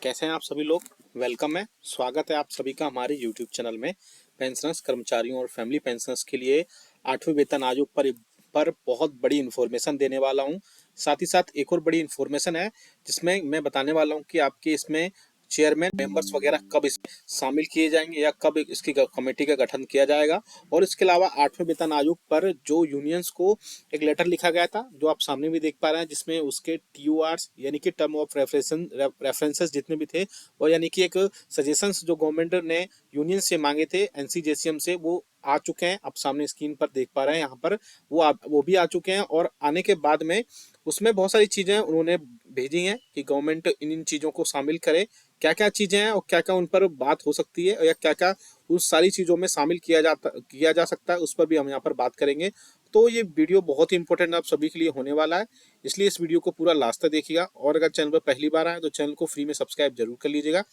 कैसे हैं आप सभी लोग। वेलकम है, स्वागत है आप सभी का हमारे यूट्यूब चैनल में। पेंशनर्स, कर्मचारियों और फैमिली पेंशनर्स के लिए 8वें वेतन आयोग पर बहुत बड़ी इन्फॉर्मेशन देने वाला हूं। साथ ही साथ एक और बड़ी इन्फॉर्मेशन है जिसमें मैं बताने वाला हूं कि आपके इसमें चेयरमैन मेंबर्स वगैरह कब इसमें शामिल किए जाएंगे या कब इसकी कमेटी का गठन किया जाएगा। और इसके अलावा 8वें वेतन आयोग पर जो यूनियंस को एक लेटर लिखा गया था, जो आप सामने भी देख पा रहे हैं, जिसमें उसके TORs यानी कि टर्म ऑफ रेफरेंसेस जितने भी थे, और यानी कि एक सजेशंस जो गवर्नमेंट ने यूनियन से मांगे थे, NCJCM से, वो आ चुके हैं। आप सामने स्क्रीन पर देख पा रहे हैं, यहाँ पर वो भी आ चुके हैं। और आने के बाद में उसमें बहुत सारी चीजें उन्होंने भेजी हैं कि गवर्नमेंट इन चीजों को शामिल करे। क्या क्या चीजें हैं और क्या क्या उन पर बात हो सकती है, या क्या क्या उस सारी चीजों में शामिल किया जा सकता है, उस पर भी हम यहाँ पर बात करेंगे। तो ये वीडियो बहुत ही इंपॉर्टेंट आप सभी के लिए होने वाला है, इसलिए इस वीडियो को पूरा लास्ट तक देखिएगा। और अगर चैनल पर पहली बार आए तो चैनल को फ्री में सब्सक्राइब जरूर कर लीजिएगा।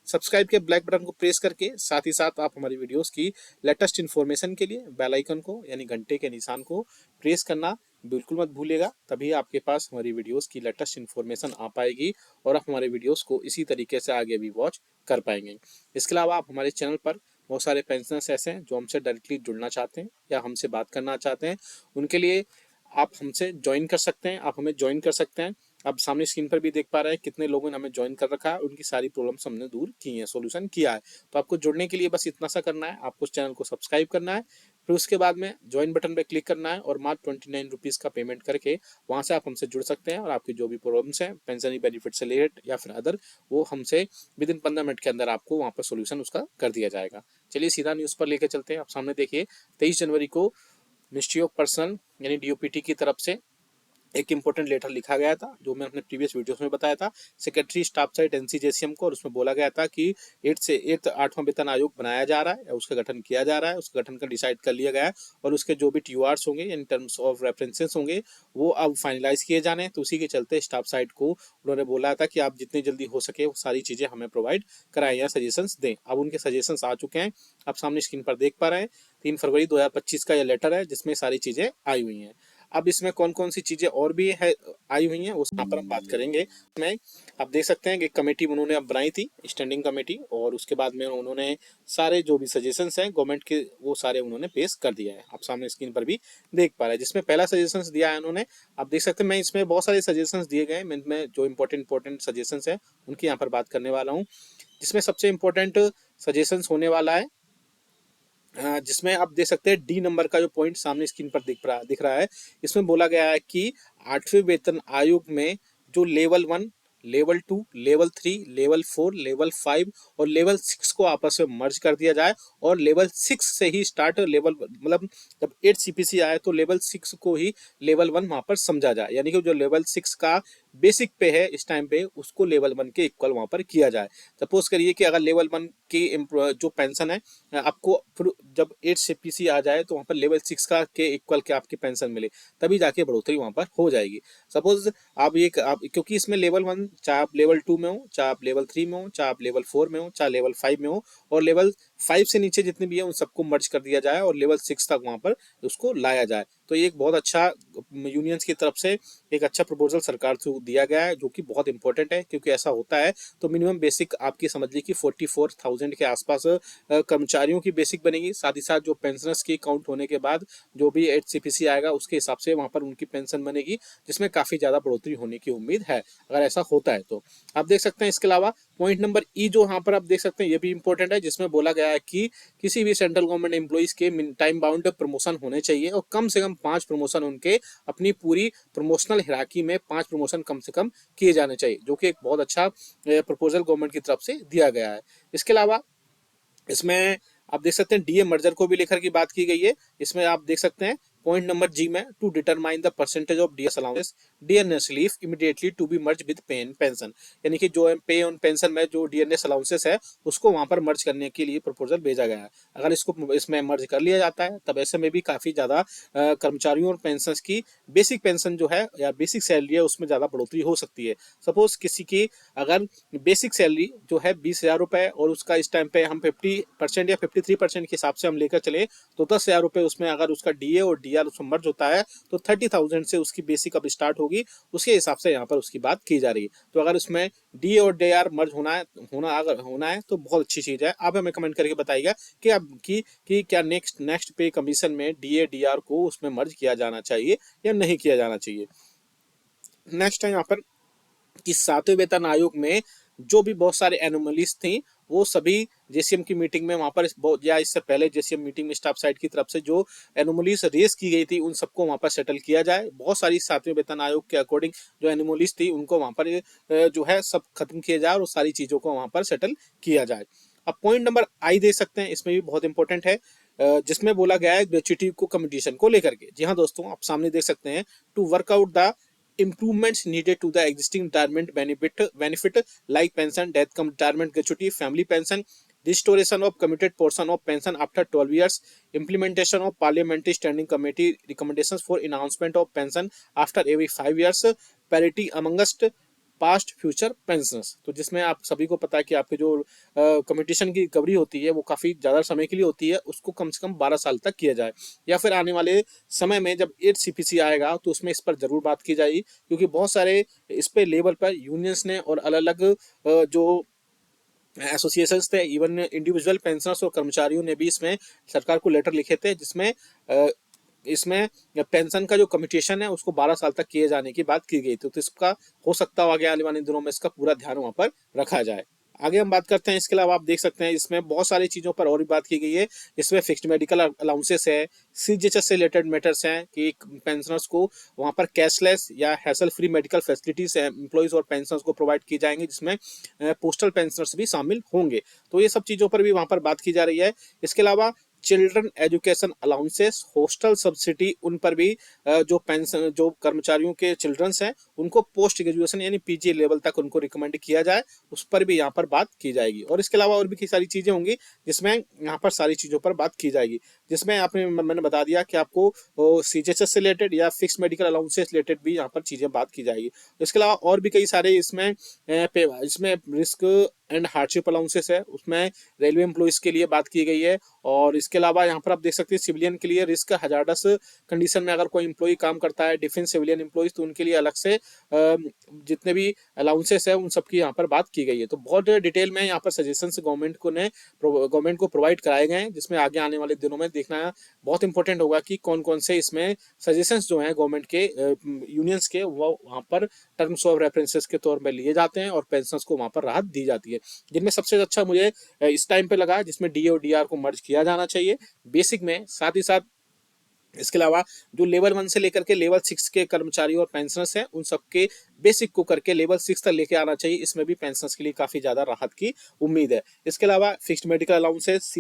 सब्सक्राइब के ब्लैक बटन को प्रेस करके साथ ही साथ आप हमारी वीडियोस की लेटेस्ट इन्फॉर्मेशन के लिए बेल आइकन को यानी घंटे के निशान को प्रेस करना बिल्कुल मत भूलिएगा। तभी आपके पास हमारी वीडियोस की लेटेस्ट इन्फॉर्मेशन आ पाएगी और आप हमारे वीडियोस को इसी तरीके से आगे भी वॉच कर पाएंगे। इसके अलावा आप हमारे चैनल पर बहुत सारे पेंशनर्स ऐसे हैं जो हमसे डायरेक्टली जुड़ना चाहते हैं या हमसे बात करना चाहते हैं। उनके लिए आप हमसे ज्वाइन कर सकते हैं, आप हमें ज्वाइन कर सकते हैं। आप सामने स्क्रीन पर भी देख पा रहे हैं कितने लोगों ने हमें ज्वाइन कर रखा है, उनकी सारी प्रॉब्लम्स हमने दूर की हैं, सॉल्यूशन किया है। तो आपको जुड़ने के लिए बस इतना सा करना है, आपको उस चैनल को सब्सक्राइब करना है, फिर उसके बाद में ज्वाइन बटन पर क्लिक करना है और मात्र 29 रुपीज़ का पेमेंट करके वहाँ से आप हमसे जुड़ सकते हैं। और आपकी जो भी प्रॉब्लम्स हैं पेंशन बेनिफिट से रिलेटेड या फिर अदर, वो हमसे विद इन 15 मिनट के अंदर आपको वहाँ पर सोल्यूशन उसका कर दिया जाएगा। चलिए सीधा न्यूज़ पर लेकर चलते हैं। आप सामने देखिए 23 जनवरी को मिनिस्ट्री ऑफ पर्सनल यानी DOPT की तरफ से एक इम्पोर्टेंट लेटर लिखा गया था, जो मैं अपने प्रीवियस वीडियोस में बताया था, सेक्रेटरी स्टाफ साइट NCJCM को। और उसमें बोला गया था कि 8वां वेतन आयोग बनाया जा रहा है या उसका गठन किया जा रहा है, उसका गठन का डिसाइड कर लिया गया है। और उसके जो भी TORs होंगे इन टर्म्स ऑफ रेफरेंसेस होंगे वो अब फाइनलाइज किए जाने हैं। तो उसी के चलते स्टाफ साइट को उन्होंने बोला था कि आप जितनी जल्दी हो सके वो सारी चीज़ें हमें प्रोवाइड कराएं या सजेशंस दें। अब उनके सजेशंस आ चुके हैं, आप सामने स्क्रीन पर देख पा रहे हैं। 3 फरवरी 2025 का यह लेटर है जिसमें सारी चीज़ें आई हुई हैं। अब इसमें कौन कौन सी चीजें और भी है आई हुई हैं, उस यहाँ पर हम बात करेंगे। मैं आप देख सकते हैं कि कमेटी उन्होंने अब बनाई थी, स्टैंडिंग कमेटी, और उसके बाद में उन्होंने सारे जो भी सजेशंस हैं गवर्नमेंट के वो सारे उन्होंने पेश कर दिया है। आप सामने स्क्रीन पर भी देख पा रहे हैं, जिसमें पहला सजेशंस दिया है उन्होंने। आप देख सकते हैं मैं इसमें बहुत सारे सजेशंस दिए गए हैं, मैं जो इंपॉर्टेंट सजेशंस है उनकी यहाँ पर बात करने वाला हूँ। जिसमें सबसे इंपॉर्टेंट सजेशंस होने वाला है, जिसमें आप देख सकते हैं D नंबर का जो पॉइंट सामने स्क्रीन पर दिख रहा है। इसमें बोला गया है कि 8वें वेतन आयोग में जो level 1, level 2, level 3, level 4, level 5 और लेवल 6 को आपस में मर्ज कर दिया जाए। और लेवल 6 से ही स्टार्ट, लेवल मतलब जब 8 CPC आए तो लेवल 6 को ही लेवल 1 वहां पर समझा जाए, यानी कि जो लेवल 6 का बेसिक पे है इस टाइम पे, उसको लेवल 1 के इक्वल वहां पर किया जाए। सपोज करिए कि अगर लेवल 1 की जो पेंशन है आपको फिर जब 8 CPC आ जाए तो वहाँ पर लेवल 6 का के इक्वल के आपकी पेंशन मिले, तभी जाके बढ़ोतरी वहाँ पर हो जाएगी। सपोज आप क्योंकि इसमें लेवल 1 चाहे आप लेवल 2 में हो, चाहे आप लेवल 3 में हो, चाहे आप लेवल 4 में हो, चाहे लेवल 5 में हो, और लेवल 5 से नीचे जितने भी है उन सबको मर्ज कर दिया जाए और लेवल 6 तक वहाँ पर उसको लाया जाए। तो ये एक बहुत अच्छा यूनियंस की तरफ से एक अच्छा प्रपोजल सरकार से दिया गया है, जो कि बहुत इंपॉर्टेंट है। क्योंकि ऐसा होता है तो मिनिमम बेसिक आपकी समझ ली कि 44,000 के आसपास कर्मचारियों की बेसिक बनेगी। साथ ही साथ जो पेंशनर्स की काउंट होने के बाद जो भी 8 CPC आएगा उसके हिसाब से वहां पर उनकी पेंशन बनेगी, जिसमें काफी ज्यादा बढ़ोतरी होने की उम्मीद है अगर ऐसा होता है तो। आप देख सकते हैं इसके अलावा पॉइंट नंबर E जो यहाँ पर आप देख सकते हैं ये भी इंपॉर्टेंट है, जिसमें बोला गया है कि किसी भी सेंट्रल गवर्नमेंट एम्प्लॉइज के टाइम बाउंड प्रमोशन होने चाहिए और कम से कम 5 प्रमोशन उनके अपनी पूरी प्रमोशनल हिराकी में 5 प्रमोशन कम से कम किए जाने चाहिए, जो कि एक बहुत अच्छा प्रपोजल गवर्नमेंट की तरफ से दिया गया है। इसके अलावा इसमें आप देख सकते हैं DA मर्जर को भी लेकर की बात की गई है। इसमें आप देख सकते हैं पॉइंट नंबर G में, to determine the percentage of DS allowances DNS leave immediately to be merge with pension, यानी कि जो पे ऑन पेंशन में जो DNS अलाउंसेस है उसको वहां पर मर्ज करने के लिए प्रपोजल भेजा गया है। अगर इसको इसमें मर्ज कर लिया जाता है तब ऐसे में भी काफी ज्यादा कर्मचारियों और पेंशन की बेसिक पेंशन जो है या बेसिक सैलरी है उसमें ज्यादा बढ़ोतरी हो सकती है। सपोज किसी की अगर बेसिक सैलरी जो है 20,000 रुपए और उसका इस टाइम पे हम 50% या 53% के हिसाब से हम लेकर चले तो 10,000 रुपए उसमें अगर उसका DA और DAR उसमें मर्ज होता है तो 30,000 से उसकी बेसिक अब स्टार्ट होगी, उसके हिसाब से यहाँ पर उसकी बात की जा रही है। तो अगर उसमें DA और DAR मर्ज होना है तो बहुत अच्छी चीज़ है। आप हमें कमेंट करके बताइएगा कि आप कि क्या नेक्स्ट पे कमीशन में DA DAR को उसमें मर्ज किया जाना चाहिए या नहीं किया जाना चाहिए। नेक्स्ट है यहाँ पर कि 7वें वेतन आयोग में जो भी बहुत सारे एनोमलीज थी वो सभी JCM की मीटिंग में वहां पर या इससे पहले JCM मीटिंग में स्टाफ साइड की तरफ से जो एनोमलीज रेस की गई थी उन सबको वहां पर सेटल किया जाए। बहुत सारी 7वें वेतन आयोग के अकॉर्डिंग जो एनोमलीज थी उनको वहां पर जो है सब खत्म किया जाए और सारी चीजों को वहां पर सेटल किया जाए। अब पॉइंट नंबर आई दे सकते हैं, इसमें भी बहुत इंपॉर्टेंट है, जिसमें बोला गया है ग्रेच्युटी को कम्पिटिशन को लेकर के। जी हाँ दोस्तों, आप सामने देख सकते हैं, to work out the improvements needed to the existing retirement benefit like pension, death cum retirement gratuity, family pension, restoration of commuted portion of pension after 12 years, implementation of parliamentary standing committee recommendations for announcement of pension after every 5 years, parity amongst past future pensioners. तो जिसमें आप सभी को पता है कि आपके जो कम्यूटेशन की रिकवरी होती है वो काफ़ी ज़्यादा समय के लिए होती है, उसको कम से कम 12 साल तक किया जाए, या फिर आने वाले समय में जब 8 CPC आएगा तो उसमें इस पर ज़रूर बात की जाएगी, क्योंकि बहुत सारे इस पे लेवल पर यूनियंस ने और अलग अलग जो एसोसिएशंस थे, इवन इंडिविजुअल पेंशनर्स और कर्मचारियों ने भी इसमें सरकार को लेटर लिखे थे, जिसमें इसमें पेंशन का जो कम्यूटेशन है उसको 12 साल तक किए जाने की बात की गई थी। तो इसका हो सकता है आगे आने वाले दिनों में इसका पूरा ध्यान वहां पर रखा जाए। आगे हम बात करते हैं, इसके अलावा आप देख सकते हैं इसमें बहुत सारी चीज़ों पर और भी बात की गई है। इसमें फिक्स्ड मेडिकल अलाउंसेस है, CGHS से रिलेटेड मैटर्स हैं कि पेंशनर्स को वहाँ पर कैशलेस या hassle free medical facilities employees और पेंशनर्स को प्रोवाइड की जाएंगी, जिसमें पोस्टल पेंशनर्स भी शामिल होंगे। तो ये सब चीज़ों पर भी वहाँ पर बात की जा रही है। इसके अलावा children education allowances, hostel subsidy, उन पर भी जो पेंशन जो कर्मचारियों के चिल्ड्रंस हैं उनको पोस्ट ग्रेजुएशन यानी PG लेवल तक उनको रिकमेंड किया जाए, उस पर भी यहाँ पर बात की जाएगी। और इसके अलावा और भी कई सारी चीज़ें होंगी जिसमें यहाँ पर सारी चीज़ों पर बात की जाएगी, जिसमें मैंने बता दिया कि आपको CGHS से रिलेटेड या फिक्स मेडिकल अलाउंसेस रिलेटेड भी यहाँ पर चीज़ें बात की जाएगी। इसके अलावा और भी कई सारे इसमें रिस्क एंड हार्डशिप अलाउंसेस है, उसमें रेलवे एम्प्लॉइज के लिए बात की गई है। और इसके अलावा यहाँ पर आप देख सकते हैं सिविलियन के लिए रिस्क हजार्डस कंडीशन में अगर कोई एम्प्लॉय काम करता है, डिफेंस सिविलियन एम्प्लॉइज, तो उनके लिए अलग से जितने भी अलाउंसेस है उन सबकी यहाँ पर बात की गई है। तो बहुत डिटेल में यहाँ पर सजेशंस गवर्नमेंट को प्रोवाइड कराए गए हैं, जिसमें आगे आने वाले दिनों में देखना बहुत इंपॉर्टेंट होगा कि कौन कौन से इसमें सजेशंस जो हैं गवर्नमेंट के यूनियंस के वो वहाँ पर टर्म्स ऑफ रेफरेंसेस के तौर पर लिए जाते हैं और पेंशनर्स को वहाँ पर राहत दी जाती है। जिनमें सबसे अच्छा मुझे इस टाइम पे लगा जिसमें DA और DAR को मर्ज किया जाना चाहिए बेसिक में। साथ ही साथ इसके अलावा जो लेवल 1 से लेकर के लेवल 6 के कर्मचारी और पेंशनर्स हैं उन सबके बेसिक को करके लेवल 6 तक लेके आना चाहिए। इसमें भी पेंशनर्स के लिए काफी ज्यादा राहत की उम्मीद है। इसके अलावा फिक्स्ड मेडिकल अलाउंसेस,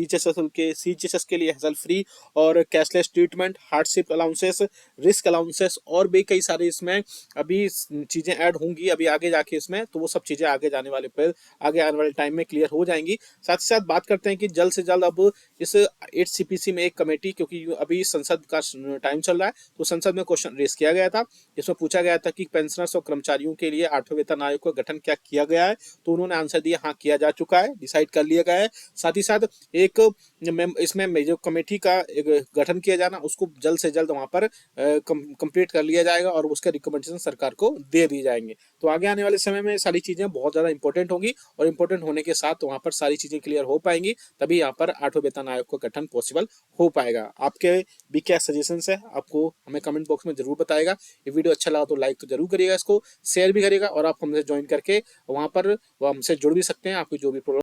CGHS के लिए हेसल फ्री और cashless treatment, hardship allowances, risk allowances और भी कई सारे इसमें अभी चीजें ऐड होंगी अभी आगे जाके इसमें, तो वो सब चीजें आगे आने वाले टाइम में क्लियर हो जाएंगी। साथ ही साथ बात करते हैं कि जल्द से जल्द अब इस 8 CPC में एक कमेटी, क्योंकि अभी संसद का टाइम चल रहा है, तो संसद में क्वेश्चन रेस किया गया था, इसमें पूछा गया था कि पेंशनर्स और कर्मचारियों के लिए 8वें वेतन आयोग का गठन क्या किया गया है, तो उन्होंने आंसर दिया हाँ किया जा चुका है, डिसाइड कर लिया गया है। साथ ही साथ एक इसमें जो कमेटी का एक गठन किया जाना उसको जल्द से जल्द वहां पर कंप्लीट कर लिया जाएगा और उसके रिकमेंडेशन सरकार को दे दिए जाएंगे। तो आगे आने वाले समय में सारी चीजें बहुत ज्यादा इंपॉर्टेंट होंगी और इंपॉर्टेंट होने के साथ वहां पर सारी चीजें क्लियर हो पाएंगी, तभी यहाँ पर 8वें वेतन आयोग का गठन पॉसिबल हो पाएगा। आपके भी क्या सजेशंस है आपको हमें कमेंट बॉक्स में जरूर बताएगा। ये वीडियो अच्छा लगा तो लाइक तो जरूर करिएगा, इसको शेयर भी करिएगा और आप हमसे ज्वाइन करके वहां पर हमसे जुड़ भी सकते हैं। आपकी जो भी प्रॉब्लम